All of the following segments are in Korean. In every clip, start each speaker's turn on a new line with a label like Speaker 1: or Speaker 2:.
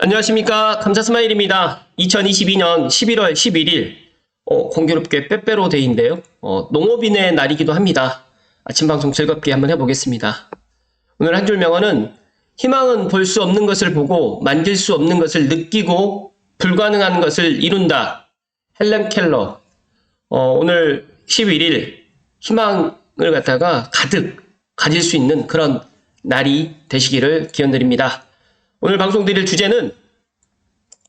Speaker 1: 안녕하십니까. 감사스마일입니다. 2022년 11월 11일 공교롭게 빼빼로 데이인데요. 농업인의 날이기도 합니다. 아침 방송 즐겁게 한번 해보겠습니다. 오늘 한 줄 명언은 희망은 볼 수 없는 것을 보고 만질 수 없는 것을 느끼고 불가능한 것을 이룬다. 헬렌 켈러. 오늘 11일 희망을 갖다가 가득 가질 수 있는 그런 날이 되시기를 기원드립니다. 오늘 방송 드릴 주제는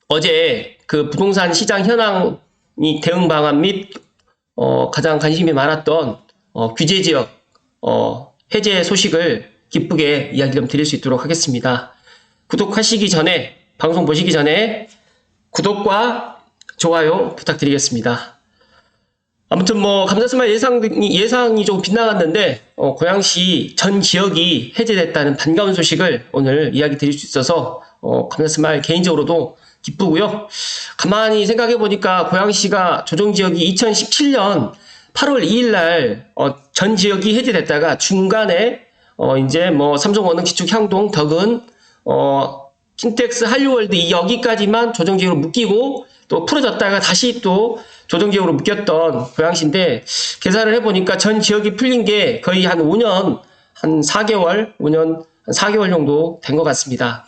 Speaker 1: 어제 그 부동산 시장 현황이 대응 방안 및 가장 관심이 많았던 규제 지역 해제 소식을 기쁘게 이야기 좀 드릴 수 있도록 하겠습니다. 구독하시기 전에 방송 보시기 전에 구독과 좋아요 부탁드리겠습니다. 아무튼 감사스마일 예상이 조금 빗나갔는데 고양시 전 지역이 해제됐다는 반가운 소식을 오늘 이야기 드릴 수 있어서 감사스마일 개인적으로도 기쁘고요. 가만히 생각해 보니까 고양시가 조정지역이 2017년 8월 2일 날 전 지역이 해제됐다가 중간에 이제 삼성원흥 기축 향동 덕은 킨텍스 한류월드 여기까지만 조정지역으로 묶이고 또 풀어졌다가 다시 또 조정지역으로 묶였던 고양시인데 계산을 해보니까 전 지역이 풀린 게 거의 한 5년, 한 4개월 정도 된 것 같습니다.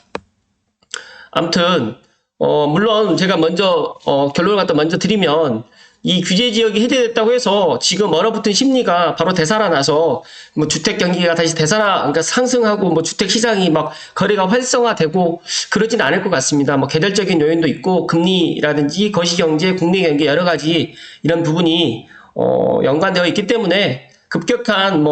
Speaker 1: 아무튼 물론 제가 먼저 결론을 갖다 먼저 드리면 이 규제 지역이 해제됐다고 해서 지금 얼어붙은 심리가 바로 되살아나서 주택 경기가 다시 그러니까 상승하고 주택 시장이 막 거래가 활성화되고 그러진 않을 것 같습니다. 계절적인 요인도 있고 금리라든지 거시경제, 국내 경제 여러 가지 이런 부분이 연관되어 있기 때문에 급격한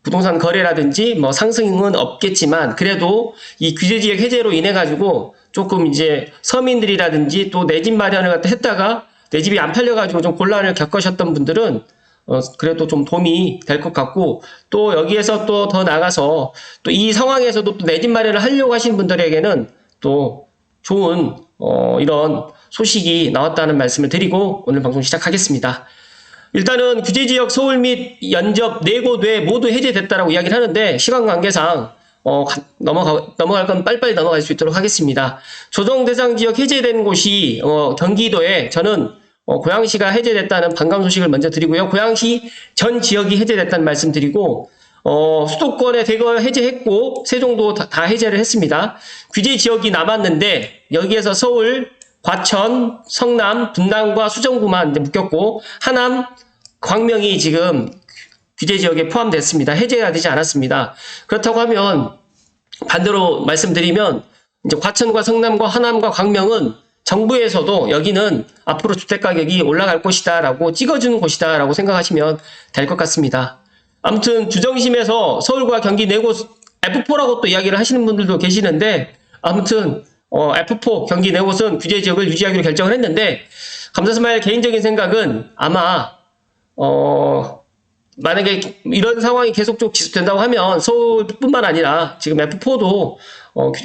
Speaker 1: 부동산 거래라든지 상승은 없겠지만 그래도 이 규제 지역 해제로 인해 가지고 조금 이제 서민들이라든지 또 내 집 마련을 갖다 했다가 내 집이 안 팔려가지고 좀 곤란을 겪으셨던 분들은 그래도 좀 도움이 될 것 같고 또 여기에서 또 더 나가서 또 이 상황에서도 또 내 집 마련을 하려고 하시는 분들에게는 또 좋은 이런 소식이 나왔다는 말씀을 드리고 오늘 방송 시작하겠습니다. 일단은 규제지역 서울 및 연접 4곳 모두 해제됐다라고 이야기를 하는데 시간 관계상 넘어갈 건 빨리빨리 넘어갈 수 있도록 하겠습니다. 조정 대상 지역 해제된 곳이 경기도에 저는 고양시가 해제됐다는 반가운 소식을 먼저 드리고요. 고양시 전 지역이 해제됐다는 말씀 드리고 수도권에 대거 해제했고 세종도 다 해제를 했습니다. 규제 지역이 남았는데 여기에서 서울, 과천, 성남, 분당과 수정구만 이제 묶였고 하남, 광명이 지금 규제 지역에 포함됐습니다. 해제가 되지 않았습니다. 그렇다고 하면 반대로 말씀드리면 이제 과천과 성남과 하남과 광명은 정부에서도 여기는 앞으로 주택가격이 올라갈 곳이다 라고 찍어주는 곳이다 라고 생각하시면 될 것 같습니다. 아무튼 주정심에서 서울과 경기 4곳 F4라고 또 이야기를 하시는 분들도 계시는데 아무튼 F4 경기 4곳은 규제 지역을 유지하기로 결정을 했는데 감사스마일 개인적인 생각은 아마 만약에 이런 상황이 계속 쭉 지속된다고 하면 서울뿐만 아니라 지금 F4도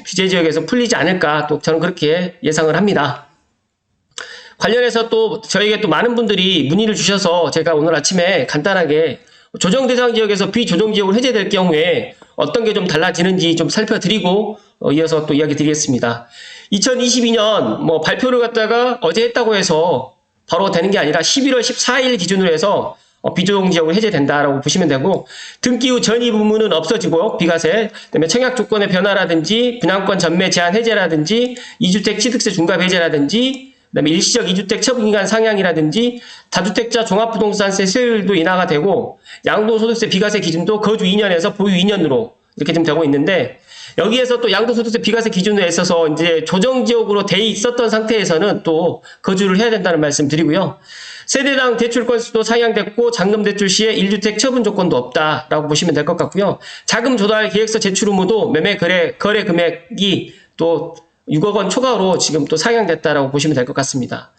Speaker 1: 규제 지역에서 풀리지 않을까 또 저는 그렇게 예상을 합니다. 관련해서 또 저에게 또 많은 분들이 문의를 주셔서 제가 오늘 아침에 간단하게 조정 대상 지역에서 비조정 지역으로 해제될 경우에 어떤 게 좀 달라지는지 좀 살펴드리고 이어서 또 이야기 드리겠습니다. 2022년 발표를 갖다가 어제 했다고 해서 바로 되는 게 아니라 11월 14일 기준으로 해서 비조정 지역으로 해제된다라고 보시면 되고 등기 후 전입 의무는 없어지고 비과세, 그다음에 청약 조건의 변화라든지 분양권 전매 제한 해제라든지 2주택 취득세 중과 배제라든지 그다음에 일시적 2주택 처분기간 상향이라든지 다주택자 종합부동산세 세율도 인하가 되고 양도소득세 비과세 기준도 거주 2년에서 보유 2년으로 이렇게 좀 되고 있는데 여기에서 또 양도소득세 비과세 기준에 있어서 이제 조정지역으로 돼 있었던 상태에서는 또 거주를 해야 된다는 말씀 드리고요. 세대당 대출 건수도 상향됐고 잔금 대출 시에 1주택 처분 조건도 없다라고 보시면 될 것 같고요. 자금 조달 계획서 제출 의무도 매매 거래 금액이 또 6억 원 초과로 지금 또 상향됐다라고 보시면 될 것 같습니다.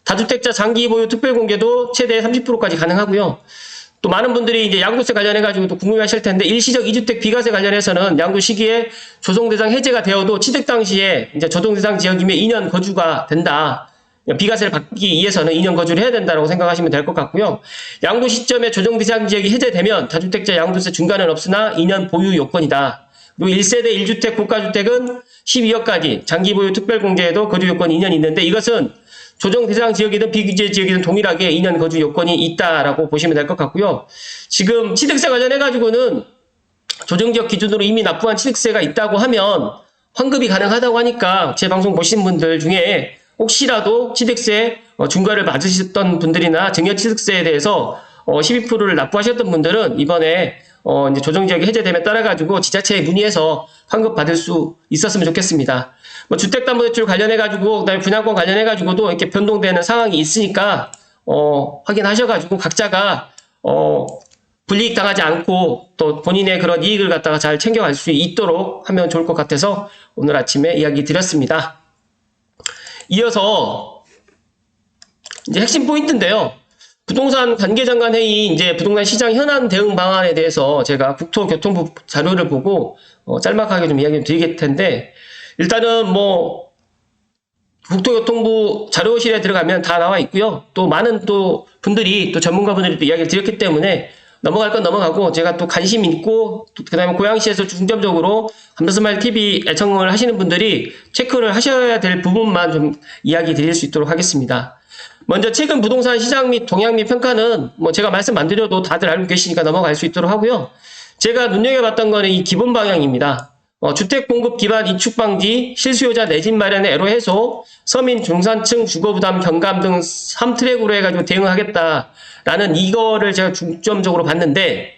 Speaker 1: 다주택자 장기 보유 특별 공개도 최대 30%까지 가능하고요. 또 많은 분들이 이제 양도세 관련해가지고 또 궁금해하실 텐데 일시적 2주택 비과세 관련해서는 양도 시기에 조정대상 해제가 되어도 취득 당시에 이제 조정대상 지역이면 2년 거주가 된다. 비과세를 받기 위해서는 2년 거주를 해야 된다고 생각하시면 될 것 같고요. 양도 시점에 조정 대상 지역이 해제되면 다주택자 양도세 중과는 없으나 2년 보유 요건이다. 그리고 1세대 1주택 고가주택은 12억까지 장기보유 특별공제에도 거주 요건이 2년 있는데 이것은 조정 대상 지역이든 비규제 지역이든 동일하게 2년 거주 요건이 있다라고 보시면 될 것 같고요. 지금 취득세 관련해가지고는 조정지역 기준으로 이미 납부한 취득세가 있다고 하면 환급이 가능하다고 하니까 제 방송 보신 분들 중에 혹시라도 취득세 중과를 맞으셨던 분들이나 증여취득세에 대해서 12%를 납부하셨던 분들은 이번에 이제 조정지역이 해제됨에 따라 가지고 지자체에 문의해서 환급 받을 수 있었으면 좋겠습니다. 뭐 주택담보대출 관련해 가지고 그다음에 분양권 관련해 가지고도 이렇게 변동되는 상황이 있으니까 확인하셔 가지고 각자가 불이익 당하지 않고 또 본인의 그런 이익을 갖다가 잘 챙겨갈 수 있도록 하면 좋을 것 같아서 오늘 아침에 이야기 드렸습니다. 이어서 이제 핵심 포인트인데요. 부동산 관계장관 회의 이제 부동산 시장 현안 대응 방안에 대해서 제가 국토교통부 자료를 보고 짤막하게 좀 이야기를 드릴 텐데 일단은 뭐 국토교통부 자료실에 들어가면 다 나와 있고요. 또 많은 또 분들이 또 전문가분들이 또 이야기를 드렸기 때문에 넘어갈 건 넘어가고 제가 또 관심 있고 그 다음에 고양시에서 중점적으로 감자스마일 TV 애청을 하시는 분들이 체크를 하셔야 될 부분만 좀 이야기 드릴 수 있도록 하겠습니다. 먼저 최근 부동산 시장 및 동향 및 평가는 뭐 제가 말씀 안 드려도 다들 알고 계시니까 넘어갈 수 있도록 하고요. 제가 눈여겨봤던 거는 이 기본 방향입니다. 주택 공급 기반 이축 방지, 실수요자 내 집 마련의 애로 해소, 서민 중산층 주거 부담 경감 등 3트랙으로 해가지고 대응하겠다라는 이거를 제가 중점적으로 봤는데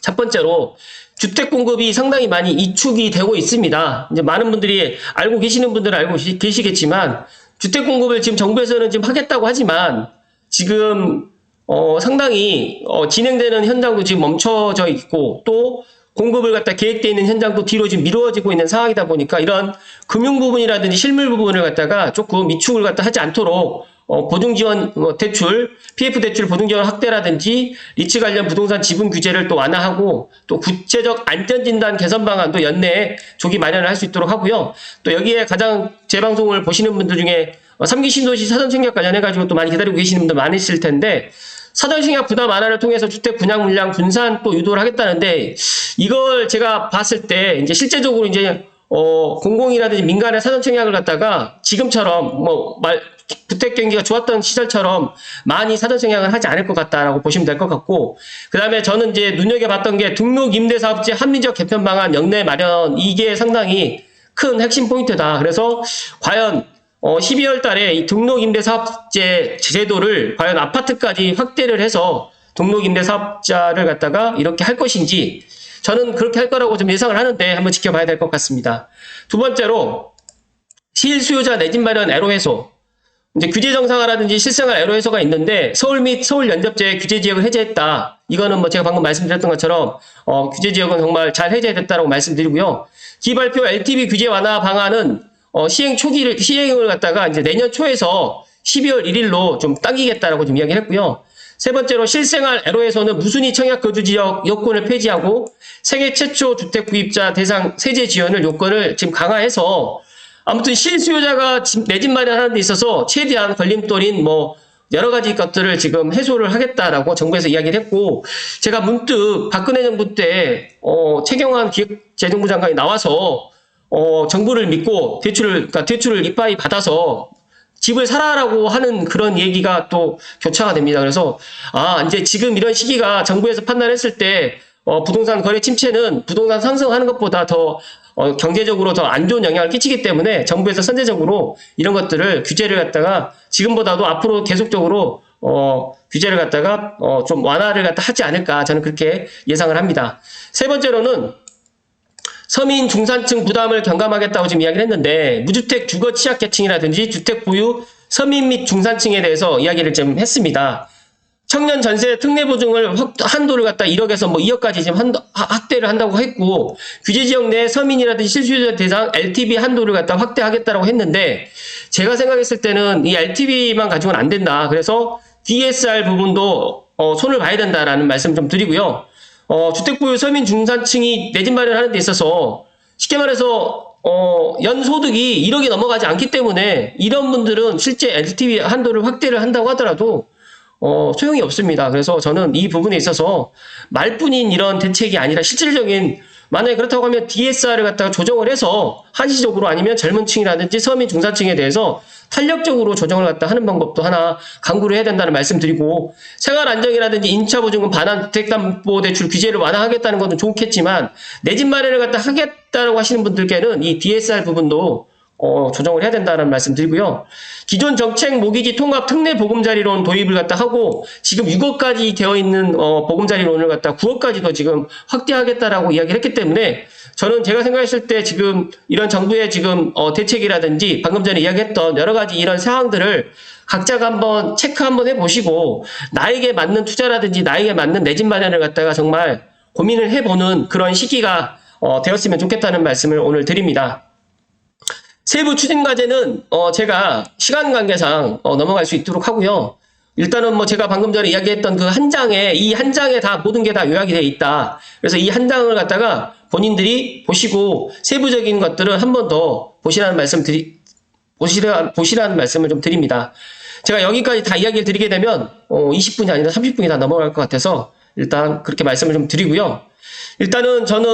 Speaker 1: 첫 번째로 주택 공급이 상당히 많이 이축이 되고 있습니다. 이제 많은 분들이 알고 계시는 분들은 알고 계시겠지만 주택 공급을 지금 정부에서는 지금 하겠다고 하지만 지금 상당히 진행되는 현장도 지금 멈춰져 있고 또 공급을 갖다 계획되어 있는 현장도 뒤로 지금 미뤄지고 있는 상황이다 보니까 이런 금융 부분이라든지 실물 부분을 갖다가 조금 미축을 갖다 하지 않도록 보증지원 대출, PF 대출 보증지원 확대라든지 리츠 관련 부동산 지분 규제를 또 완화하고 또 구체적 안전진단 개선 방안도 연내에 조기 마련을 할 수 있도록 하고요. 또 여기에 가장 제 방송을 보시는 분들 중에 3기 신도시 사전청약 관련해가지고 또 많이 기다리고 계시는 분들 많으실 텐데 사전청약 부담 완화를 통해서 주택 분양 물량 분산 또 유도를 하겠다는데 이걸 제가 봤을 때 이제 실제적으로 이제 공공이라든지 민간의 사전청약을 갖다가 지금처럼 주택 경기가 좋았던 시절처럼 많이 사전청약을 하지 않을 것 같다라고 보시면 될 것 같고 그 다음에 저는 이제 눈여겨봤던 게 등록임대사업체 합리적 개편 방안 역내 마련 이게 상당히 큰 핵심 포인트다. 그래서 과연 12월 달에 이 등록임대사업체 제도를 과연 아파트까지 확대를 해서 등록임대사업자를 갖다가 이렇게 할 것인지 저는 그렇게 할 거라고 좀 예상을 하는데 한번 지켜봐야 될 것 같습니다. 두 번째로 실수요자 내 집 마련 애로 해소 이제 규제 정상화라든지 실생활 애로 해소가 있는데 서울 및 서울 연접지의 규제 지역을 해제했다. 이거는 뭐 제가 방금 말씀드렸던 것처럼 규제 지역은 정말 잘 해제됐다라고 말씀드리고요. 기발표 LTV 규제 완화 방안은 시행을 갖다가 이제 내년 초에서 12월 1일로 좀 당기겠다라고 좀 이야기를 했고요. 세 번째로 실생활 애로에서는 무순위 청약 거주 지역 요건을 폐지하고 생애 최초 주택 구입자 대상 세제 지원을 요건을 지금 강화해서 아무튼 실수요자가 내 집 마련하는 데 있어서 최대한 걸림돌인 여러 가지 것들을 지금 해소를 하겠다라고 정부에서 이야기를 했고 제가 문득 박근혜 정부 때 최경환 기획재정부 장관이 나와서 정부를 믿고 대출을 이빠이 받아서 집을 사라라고 하는 그런 얘기가 또 교차가 됩니다. 그래서 이제 지금 이런 시기가 정부에서 판단했을 때 부동산 거래 침체는 부동산 상승하는 것보다 더 경제적으로 더 안 좋은 영향을 끼치기 때문에 정부에서 선제적으로 이런 것들을 규제를 갖다가 지금보다도 앞으로 계속적으로 규제를 갖다가 좀 완화를 갖다 하지 않을까 저는 그렇게 예상을 합니다. 세 번째로는 서민 중산층 부담을 경감하겠다고 지금 이야기를 했는데 무주택 주거 취약계층이라든지 주택 보유 서민 및 중산층에 대해서 이야기를 좀 했습니다. 청년 전세 특례 보증을 한도를 갖다 1억에서 2억까지 지금 확대를 한다고 했고 규제 지역 내 서민이라든지 실수요자 대상 LTV 한도를 갖다 확대하겠다라고 했는데 제가 생각했을 때는 이 LTV만 가지고는 안 된다. 그래서 DSR 부분도 손을 봐야 된다라는 말씀 좀 드리고요. 주택 보유 서민 중산층이 내 집 마련하는 데 있어서 쉽게 말해서 연소득이 1억이 넘어가지 않기 때문에 이런 분들은 실제 LTV 한도를 확대를 한다고 하더라도 소용이 없습니다. 그래서 저는 이 부분에 있어서 말뿐인 이런 대책이 아니라 실질적인 만약에 그렇다고 하면 DSR을 갖다가 조정을 해서 한시적으로 아니면 젊은 층이라든지 서민 중산층에 대해서 탄력적으로 조정을 갖다 하는 방법도 하나 강구를 해야 된다는 말씀드리고, 생활안정이라든지 임차보증금 반환 주택담보대출 규제를 완화하겠다는 것은 좋겠지만 내 집 마련을 갖다 하겠다고 하시는 분들께는 이 DSR 부분도 조정을 해야 된다는 말씀 드리고요. 기존 정책 모기지 통합 특례 보금자리론 도입을 갖다 하고, 지금 6억까지 되어 있는 보금자리론을 갖다 9억까지도 지금 확대하겠다라고 이야기를 했기 때문에, 저는 제가 생각했을 때 지금 이런 정부의 지금 대책이라든지 방금 전에 이야기했던 여러 가지 이런 사항들을 각자가 한번 체크 한번 해보시고, 나에게 맞는 투자라든지 나에게 맞는 내 집 마련을 갖다가 정말 고민을 해보는 그런 시기가 되었으면 좋겠다는 말씀을 오늘 드립니다. 세부 추진 과제는 제가 시간 관계상 넘어갈 수 있도록 하고요. 일단은 뭐 제가 방금 전에 이야기했던 그 한 장에, 이 한 장에 다 모든 게 다 요약이 되어 있다. 그래서 이 한 장을 갖다가 본인들이 보시고 세부적인 것들을 한 번 더 보시라는 말씀을 좀 드립니다. 제가 여기까지 다 이야기를 드리게 되면 20분이 아니라 30분이 다 넘어갈 것 같아서 일단 그렇게 말씀을 좀 드리고요. 일단은 저는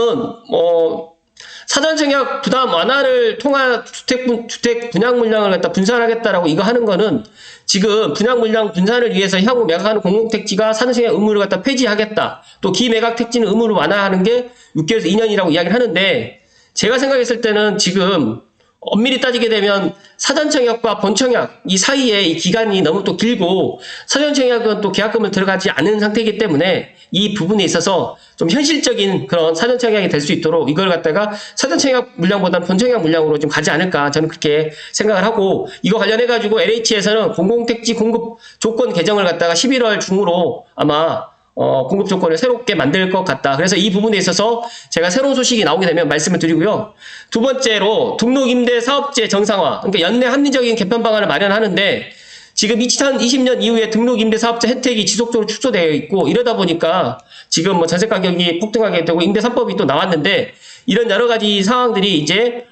Speaker 1: 사전청약 부담 완화를 통한 주택 분양 물량을 갖다 분산하겠다라고 이거 하는 거는, 지금 분양 물량 분산을 위해서 향후 매각하는 공공택지가 사전청약 의무를 갖다 폐지하겠다, 또 기매각 택지는 의무를 완화하는 게 6개월에서 2년이라고 이야기를 하는데, 제가 생각했을 때는 지금 엄밀히 따지게 되면 사전청약과 본청약 이 사이에 이 기간이 너무 또 길고, 사전청약은 또 계약금을 들어가지 않은 상태이기 때문에 이 부분에 있어서 좀 현실적인 그런 사전청약이 될 수 있도록 이걸 갖다가 사전청약 물량보다는 본청약 물량으로 좀 가지 않을까, 저는 그렇게 생각을 하고, 이거 관련해가지고 LH에서는 공공택지 공급 조건 개정을 갖다가 11월 중으로 아마 공급 조건을 새롭게 만들 것 같다. 그래서 이 부분에 있어서 제가 새로운 소식이 나오게 되면 말씀을 드리고요. 두 번째로 등록임대사업제 정상화, 그러니까 연내 합리적인 개편 방안을 마련하는데, 지금 2020년 이후에 등록임대사업자 혜택이 지속적으로 축소되어 있고, 이러다 보니까 지금 뭐 전세 가격이 폭등하게 되고 임대 3법이 또 나왔는데, 이런 여러 가지 상황들이 이제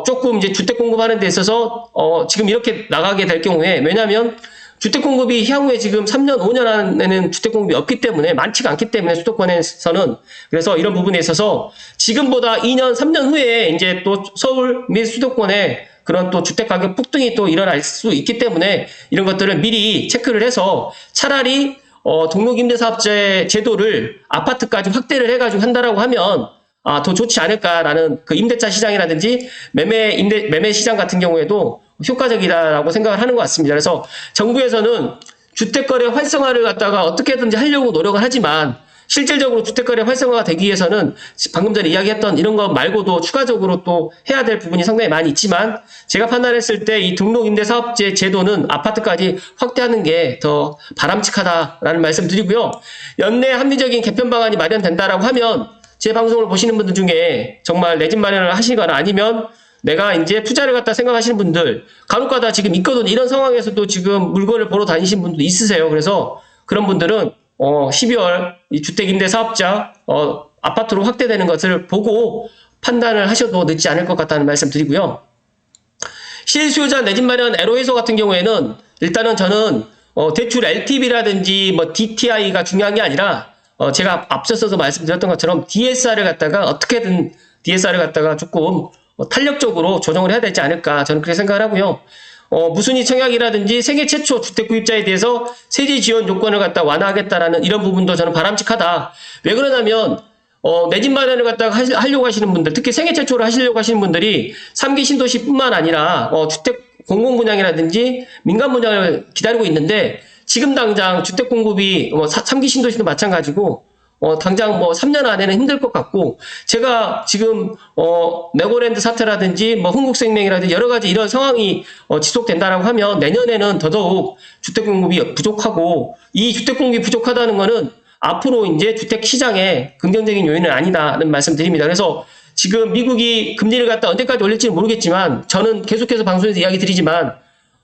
Speaker 1: 조금 이제 주택 공급하는 데 있어서 지금 이렇게 나가게 될 경우에, 왜냐하면 주택 공급이 향후에 지금 3년, 5년 안에는 주택 공급이 없기 때문에, 많지가 않기 때문에 수도권에서는, 그래서 이런 부분에 있어서 지금보다 2년, 3년 후에 이제 또 서울 및 수도권에 그런 또 주택 가격 폭등이 또 일어날 수 있기 때문에 이런 것들을 미리 체크를 해서 차라리 등록임대사업자 제도를 아파트까지 확대를 해가지고 한다라고 하면 더 좋지 않을까라는, 그 임대차 시장이라든지 매매 시장 같은 경우에도 효과적이다라고 생각을 하는 것 같습니다. 그래서 정부에서는 주택거래 활성화를 갖다가 어떻게든지 하려고 노력을 하지만, 실질적으로 주택거래 활성화가 되기 위해서는 방금 전에 이야기했던 이런 것 말고도 추가적으로 또 해야 될 부분이 상당히 많이 있지만, 제가 판단했을 때 이 등록임대사업제 제도는 아파트까지 확대하는 게 더 바람직하다라는 말씀 드리고요. 연내 합리적인 개편 방안이 마련된다라고 하면, 제 방송을 보시는 분들 중에 정말 내 집 마련을 하시거나 아니면 내가 이제 투자를 갖다 생각하시는 분들, 간혹가다 지금 있거든요. 이런 상황에서도 지금 물건을 보러 다니시는 분도 있으세요. 그래서 그런 분들은 12월 이 주택임대사업자 아파트로 확대되는 것을 보고 판단을 하셔도 늦지 않을 것 같다는 말씀 드리고요. 실수요자 내 집 마련 애로 해소 같은 경우에는, 일단은 저는 대출 LTV라든지 뭐 DTI가 중요한 게 아니라, 제가 앞서서 말씀드렸던 것처럼 DSR을 갖다가 어떻게든 DSR을 갖다가 조금 탄력적으로 조정을 해야 되지 않을까, 저는 그렇게 생각을 하고요. 무순위 청약이라든지 세계 최초 주택 구입자에 대해서 세제 지원 요건을 갖다 완화하겠다라는 이런 부분도 저는 바람직하다. 왜 그러냐면 내 집 마련을 갖다가 하려고 하시는 분들, 특히 세계 최초로 하시려고 하시는 분들이 3기 신도시뿐만 아니라 주택 공공 분양이라든지 민간 분양을 기다리고 있는데, 지금 당장 주택 공급이 3기 신도시도 마찬가지고 당장 3년 안에는 힘들 것 같고, 제가 지금 네고랜드 사태라든지 흥국생명이라든지 여러 가지 이런 상황이 지속된다라고 하면 내년에는 더더욱 주택 공급이 부족하고, 이 주택 공급이 부족하다는 거는 앞으로 이제 주택 시장에 긍정적인 요인은 아니다는 말씀드립니다. 그래서 지금 미국이 금리를 갖다 언제까지 올릴지는 모르겠지만, 저는 계속해서 방송에서 이야기 드리지만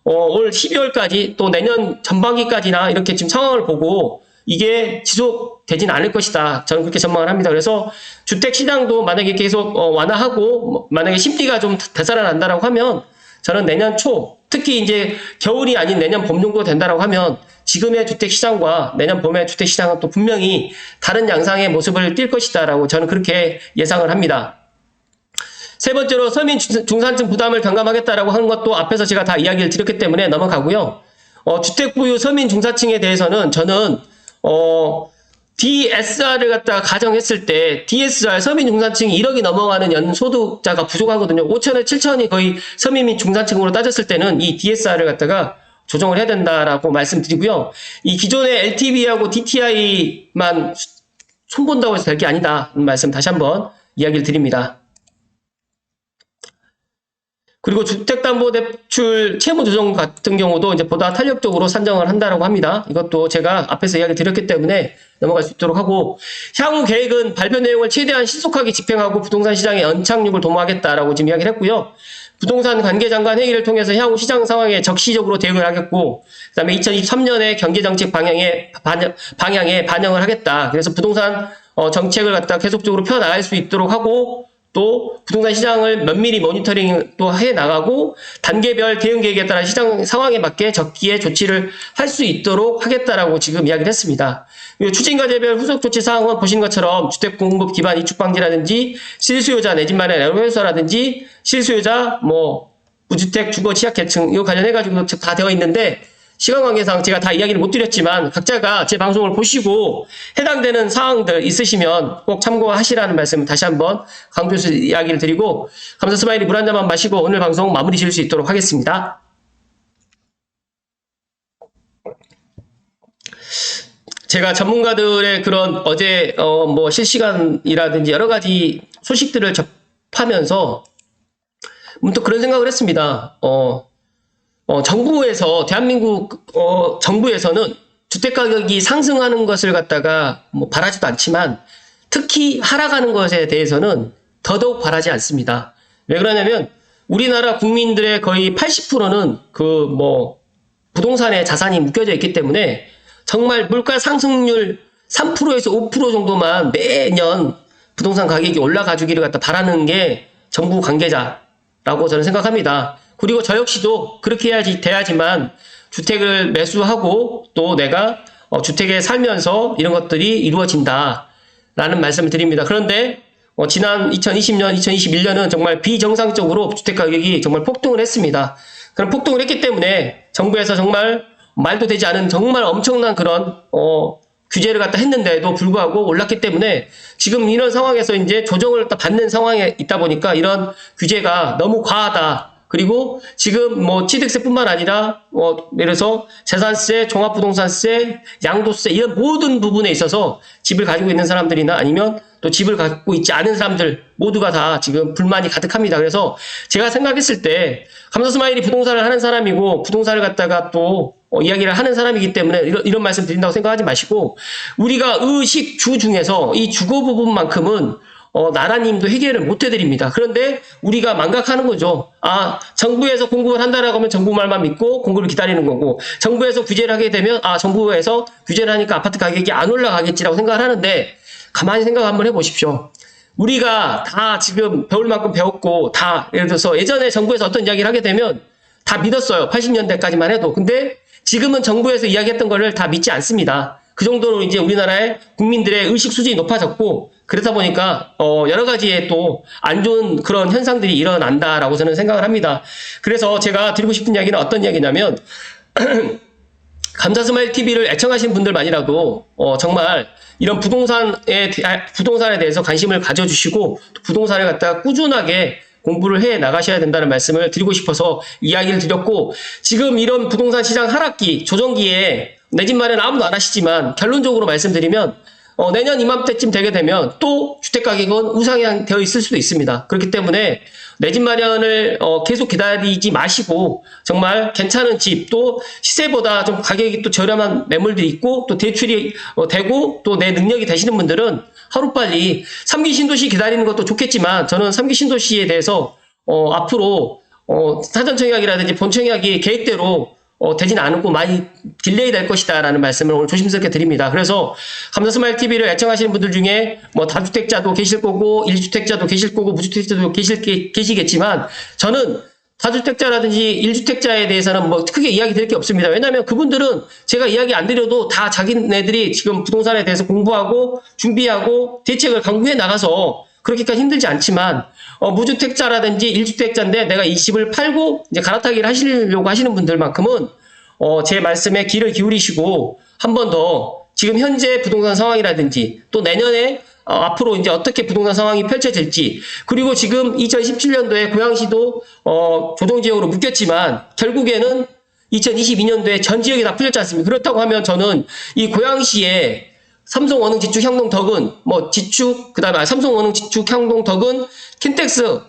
Speaker 1: 올 12월까지 또 내년 전반기까지나 이렇게 지금 상황을 보고 이게 지속되진 않을 것이다, 저는 그렇게 전망을 합니다. 그래서 주택시장도 만약에 계속 완화하고 만약에 심리가 좀 되살아난다라고 하면, 저는 내년 초 특히 이제 겨울이 아닌 내년 봄 정도 된다라고 하면 지금의 주택 시장과 내년 봄의 주택 시장은 또 분명히 다른 양상의 모습을 띌 것이다라고 저는 그렇게 예상을 합니다. 세 번째로 서민 중산층 부담을 경감하겠다라고 하는 것도 앞에서 제가 다 이야기를 드렸기 때문에 넘어가고요. 주택 보유 서민 중산층에 대해서는 저는 DSR을 갖다가 가정했을 때 DSR 서민 중산층이 1억이 넘어가는 연소득자가 부족하거든요. 5천에 7천이 거의 서민 및 중산층으로 따졌을 때는 이 DSR을 갖다가 조정을 해야 된다라고 말씀드리고요. 이 기존의 LTV하고 DTI만 손본다고 해서 될 게 아니다. 말씀 다시 한번 이야기를 드립니다. 그리고 주택담보대출 채무조정 같은 경우도 이제 보다 탄력적으로 산정을 한다라고 합니다. 이것도 제가 앞에서 이야기 드렸기 때문에 넘어갈 수 있도록 하고, 향후 계획은 발표 내용을 최대한 신속하게 집행하고 부동산 시장의 연착륙을 도모하겠다라고 지금 이야기를 했고요. 부동산 관계장관 회의를 통해서 향후 시장 상황에 적시적으로 대응을 하겠고, 그다음에 2023년에 경제정책 방향에 반영을 하겠다. 그래서 부동산 정책을 갖다 계속적으로 펴나갈 수 있도록 하고, 또 부동산 시장을 면밀히 모니터링 또 해 나가고 단계별 대응 계획에 따라 시장 상황에 맞게 적기에 조치를 할 수 있도록 하겠다라고 지금 이야기를 했습니다. 추진과제별 후속 조치 사항은 보신 것처럼 주택 공급 기반 이축 방지라든지 실수요자 내 집 마련 애로회수라든지 실수요자 무주택 주거 취약계층 이거 관련해 가지고 다 되어 있는데 시간 관계상 제가 다 이야기를 못 드렸지만 각자가 제 방송을 보시고 해당되는 사항들 있으시면 꼭 참고하시라는 말씀을 다시 한번 강조해서 이야기를 드리고, 감사 스마일이 물 한 잔만 마시고 오늘 방송 마무리 지을 수 있도록 하겠습니다. 제가 전문가들의 그런 어제 실시간이라든지 여러 가지 소식들을 접하면서 문득 그런 생각을 했습니다. 정부에서 대한민국 정부에서는 주택 가격이 상승하는 것을 갖다가 바라지도 않지만 특히 하락하는 것에 대해서는 더더욱 바라지 않습니다. 왜 그러냐면 우리나라 국민들의 거의 80%는 부동산에 자산이 묶여져 있기 때문에 정말 물가 상승률 3%에서 5% 정도만 매년 부동산 가격이 올라가 주기를 갖다 바라는 게 정부 관계자라고 저는 생각합니다. 그리고 저 역시도 그렇게 돼야지만 주택을 매수하고 또 내가 주택에 살면서 이런 것들이 이루어진다라는 말씀을 드립니다. 그런데 지난 2020년, 2021년은 정말 비정상적으로 주택 가격이 정말 폭등을 했습니다. 그런 폭등을 했기 때문에 정부에서 정말 말도 되지 않은 정말 엄청난 그런 규제를 갖다 했는데도 불구하고 올랐기 때문에 지금 이런 상황에서 이제 조정을 받는 상황에 있다 보니까 이런 규제가 너무 과하다. 그리고 지금 취득세뿐만 아니라 예를 들어서 재산세, 종합부동산세, 양도세 이런 모든 부분에 있어서 집을 가지고 있는 사람들이나 아니면 또 집을 갖고 있지 않은 사람들 모두가 다 지금 불만이 가득합니다. 그래서 제가 생각했을 때 감사스마일이 부동산을 하는 사람이고 부동산을 갖다가 또 이야기를 하는 사람이기 때문에 이런 말씀 드린다고 생각하지 마시고, 우리가 의식주 중에서 이 주거 부분만큼은 나라님도 해결을 못 해드립니다. 그런데 우리가 망각하는 거죠. 정부에서 공급을 한다라고 하면 정부 말만 믿고 공급을 기다리는 거고, 정부에서 규제를 하게 되면 정부에서 규제를 하니까 아파트 가격이 안 올라가겠지라고 생각을 하는데, 가만히 생각 한번 해보십시오. 우리가 다 지금 배울 만큼 배웠고 다 예를 들어서 예전에 정부에서 어떤 이야기를 하게 되면 다 믿었어요. 80년대까지만 해도. 근데 지금은 정부에서 이야기했던 거를 다 믿지 않습니다. 그 정도로 이제 우리나라의 국민들의 의식 수준이 높아졌고, 그러다 보니까 여러 가지의 또 안 좋은 그런 현상들이 일어난다라고 저는 생각을 합니다. 그래서 제가 드리고 싶은 이야기는 어떤 이야기냐면 감사스마일 TV를 애청하신 분들만이라도 정말 이런 부동산에 대해서 관심을 가져주시고 부동산을 갖다가 꾸준하게 공부를 해 나가셔야 된다는 말씀을 드리고 싶어서 이야기를 드렸고, 지금 이런 부동산 시장 하락기, 조정기에 내 집 마련 아무도 안 하시지만 결론적으로 말씀드리면 내년 이맘때쯤 되게 되면 또 주택가격은 우상향되어 있을 수도 있습니다. 그렇기 때문에 내 집 마련을 계속 기다리지 마시고 정말 괜찮은 집, 또 시세보다 좀 가격이 또 저렴한 매물들이 있고 또 대출이 되고 또 내 능력이 되시는 분들은 하루빨리 3기 신도시 기다리는 것도 좋겠지만, 저는 3기 신도시에 대해서 앞으로 사전청약이라든지 본청약이 계획대로 되진 않고 많이 딜레이 될 것이다 라는 말씀을 오늘 조심스럽게 드립니다. 그래서 감사스마일 TV를 애청하시는 분들 중에 다주택자도 계실 거고 1주택자도 계실 거고 무주택자도 계시겠지만, 저는 다주택자라든지 1주택자에 대해서는 뭐 크게 이야기 드릴 게 없습니다. 왜냐하면 그분들은 제가 이야기 안 드려도 다 자기네들이 지금 부동산에 대해서 공부하고 준비하고 대책을 강구해 나가서 그렇게까지 힘들지 않지만 무주택자라든지 1주택자인데 내가 이 집을 팔고 이제 갈아타기를 하시려고 하시는 분들만큼은 제 말씀에 귀를 기울이시고 한 번 더 지금 현재 부동산 상황이라든지 또 내년에 앞으로 이제 어떻게 부동산 상황이 펼쳐질지, 그리고 지금 2017년도에 고양시도 조정지역으로 묶였지만 결국에는 2022년도에 전 지역이 다 풀렸지 않습니까? 그렇다고 하면 저는 이 고양시에 삼성 원흥 지축 향동 덕은 그다음에 삼성 원흥 지축 향동 덕은 킨텍스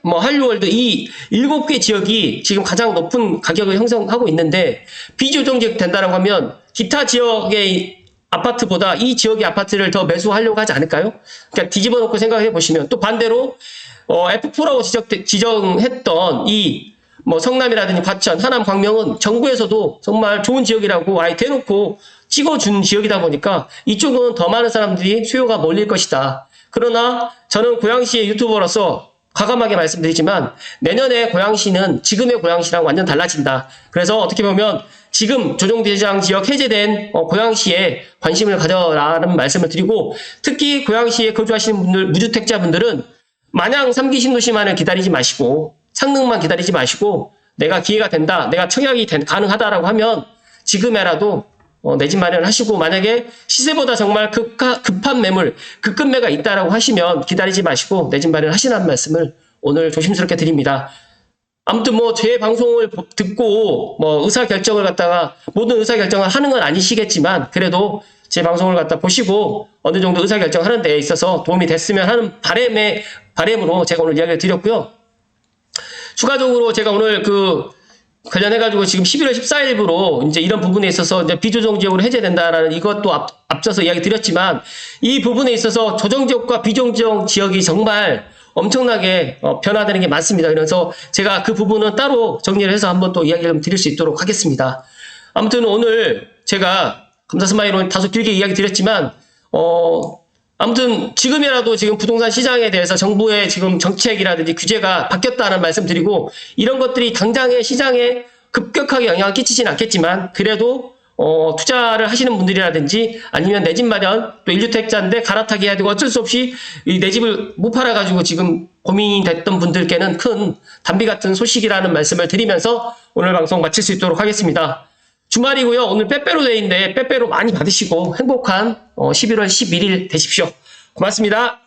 Speaker 1: 한류월드 이 7개 지역이 지금 가장 높은 가격을 형성하고 있는데, 비조정 지역 된다라고 하면 기타 지역의 아파트보다 이 지역의 아파트를 더 매수하려고 하지 않을까요? 그러니까 뒤집어 놓고 생각해 보시면, 또 반대로 F4라고 지정했던 이 성남이라든지 과천, 하남, 광명은 정부에서도 정말 좋은 지역이라고 아예 대놓고 찍어준 지역이다 보니까 이쪽은 더 많은 사람들이 수요가 몰릴 것이다. 그러나 저는 고양시의 유튜버로서 과감하게 말씀드리지만 내년에 고양시는 지금의 고양시랑 완전 달라진다. 그래서 어떻게 보면 지금 조정대장 지역 해제된 고양시에 관심을 가져라는 말씀을 드리고, 특히 고양시에 거주하시는 분들, 무주택자분들은 마냥 3기 신도시만을 기다리지 마시고 창릉만 기다리지 마시고 내가 기회가 된다, 내가 청약이 가능하다라고 하면 지금에라도 내 집 마련하시고, 만약에 시세보다 정말 급한 매물, 급매가 있다라고 하시면 기다리지 마시고 내 집 마련하시라는 말씀을 오늘 조심스럽게 드립니다. 아무튼 제 방송을 듣고 의사결정을 갖다가 모든 의사결정을 하는 건 아니시겠지만 그래도 제 방송을 갖다 보시고 어느 정도 의사결정하는 데 있어서 도움이 됐으면 하는 바람으로 제가 오늘 이야기를 드렸고요. 추가적으로 제가 오늘 관련해가지고 지금 11월 14일부로 이제 이런 부분에 있어서 이제 비조정 지역으로 해제된다라는 이것도 앞서서 이야기 드렸지만, 이 부분에 있어서 조정 지역과 비조정 지역이 정말 엄청나게 변화되는 게 많습니다. 그래서 제가 그 부분은 따로 정리를 해서 한번 또 이야기를 드릴 수 있도록 하겠습니다. 아무튼 오늘 제가 감사 스마일은 다소 길게 이야기 드렸지만, 아무튼 지금이라도 지금 부동산 시장에 대해서 정부의 지금 정책이라든지 규제가 바뀌었다는 말씀 드리고, 이런 것들이 당장의 시장에 급격하게 영향을 끼치진 않겠지만 그래도 투자를 하시는 분들이라든지 아니면 내 집 마련, 또 1주택자인데 갈아타기 해야 되고 어쩔 수 없이 내 집을 못 팔아가지고 지금 고민이 됐던 분들께는 큰 단비 같은 소식이라는 말씀을 드리면서 오늘 방송 마칠 수 있도록 하겠습니다. 주말이고요. 오늘 빼빼로 데이인데 빼빼로 많이 받으시고 행복한 11월 11일 되십시오. 고맙습니다.